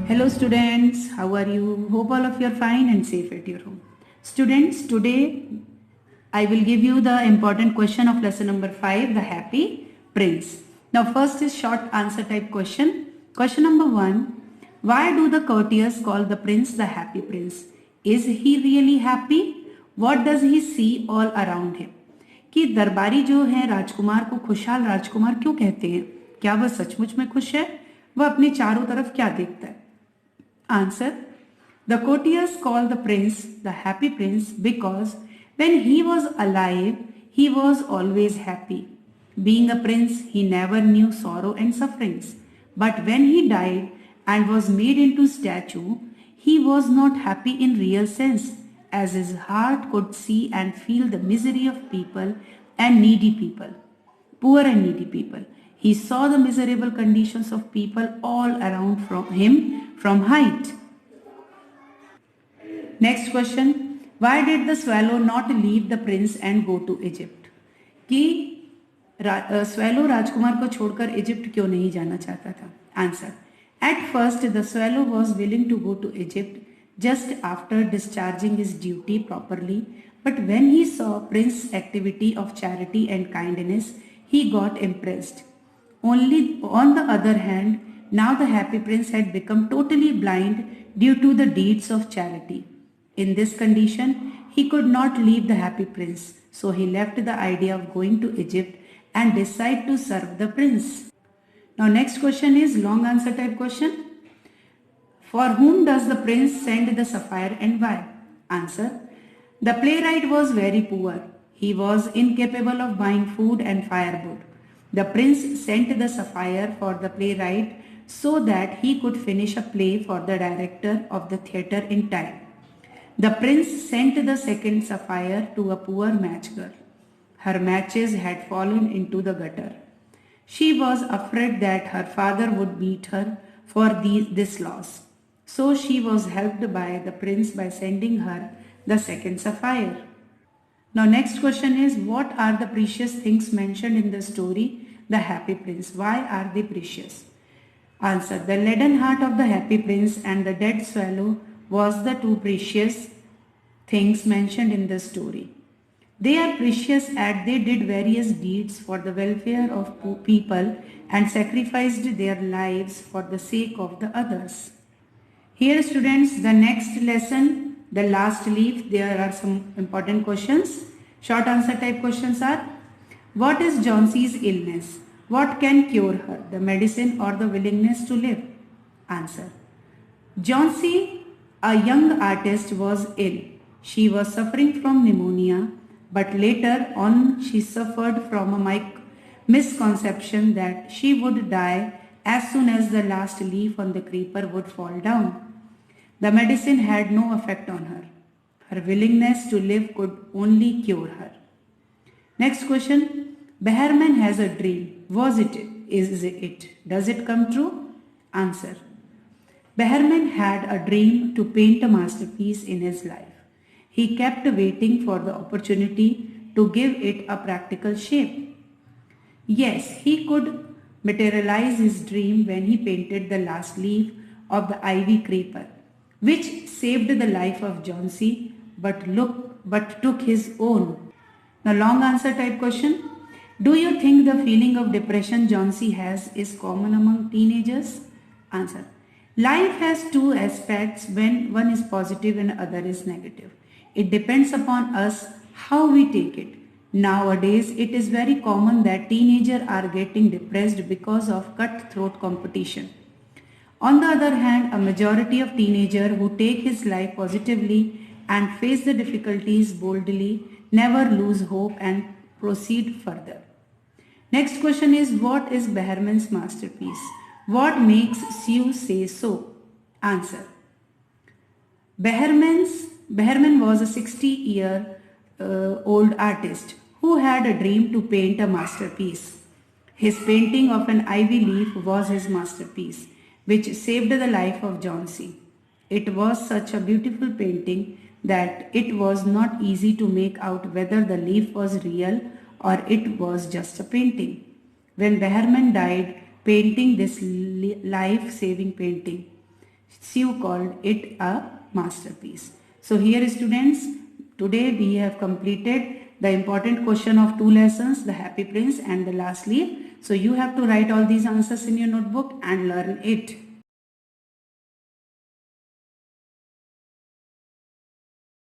Hello students, how are you? Hope all of you are fine and safe at your home. Students, today I will give you the important question of lesson number 5, the happy prince. Now first is short answer type question. Question number 1, why do the courtiers call the prince the happy prince? Is he really happy? What does he see all around him? कि दरबारी जो है राजकुमार को खुशहाल राजकुमार क्यों कहते हैं? क्या वह सचमुच में खुश है? वह अपने चारों तरफ क्या देखता है? Answer. The courtiers call the prince the happy prince because when he was alive, he was always happy. Being a prince, he never knew sorrow and sufferings. But when he died and was made into statue, he was not happy in real sense, as his heart could see and feel the misery of people and needy people, poor and needy people. He saw the miserable conditions of people all around from height. Next question. Why did the swallow not leave the prince and go to Egypt? कि swallow राजकुमार को छोड़कर Egypt क्यों नहीं जाना चाहता था? Answer. At first, the swallow was willing to go to Egypt just after discharging his duty properly, but when he saw Prince's activity of charity and kindness, he got impressed. Only on the other hand, now the happy prince had become totally blind due to the deeds of charity. In this condition, he could not leave the happy prince, so he left the idea of going to Egypt and decided to serve the prince. Now next question is long answer type question. For whom does the prince send the sapphire and why? Answer. The playwright was very poor. He was incapable of buying food and firewood. The prince sent the sapphire for the playwright so that he could finish a play for the director of the theatre in time. The prince sent the second sapphire to a poor match girl. Her matches had fallen into the gutter. She was afraid that her father would beat her for this loss. So she was helped by the prince by sending her the second sapphire. Now next question is, what are the precious things mentioned in the story The Happy Prince? Why are they precious? Answer. The leaden heart of the happy prince and the dead swallow was the two precious things mentioned in the story. They are precious as they did various deeds for the welfare of people and sacrificed their lives for the sake of the others. Here students, the next lesson, the last leaf, there are some important questions. Short answer type questions are, what is Johnsey's illness? What can cure her? The medicine or the willingness to live? Answer. Johnsey, a young artist, was ill. She was suffering from pneumonia, but later on she suffered from a misconception that she would die as soon as the last leaf on the creeper would fall down. The medicine had no effect on her. Her willingness to live could only cure her. Next question. Behrman has a dream. Was it? Is it? Does it come true? Answer. Behrman had a dream to paint a masterpiece in his life. He kept waiting for the opportunity to give it a practical shape. Yes, he could materialize his dream when he painted the last leaf of the ivy creeper, which saved the life of Johnsey but took his own. Now long answer type question. Do you think the feeling of depression Johnsey has is common among teenagers? Answer. Life has two aspects, when one is positive and other is negative. It depends upon us how we take it. Nowadays, it is very common that teenagers are getting depressed because of cutthroat competition. On the other hand, a majority of teenagers who take his life positively and face the difficulties boldly never lose hope and proceed further. Next question is, what is Behrman's masterpiece? What makes you say so? Answer. Behrman was a 60-year-old artist who had a dream to paint a masterpiece. His painting of an ivy leaf was his masterpiece, which saved the life of Johnsey. It was such a beautiful painting that it was not easy to make out whether the leaf was real or it was just a painting. When Behrman died painting this life-saving painting, Sue called it a masterpiece. So here students, today we have completed the important question of 2 lessons, the Happy Prince and the Last Leaf. So you have to write all these answers in your notebook and learn it.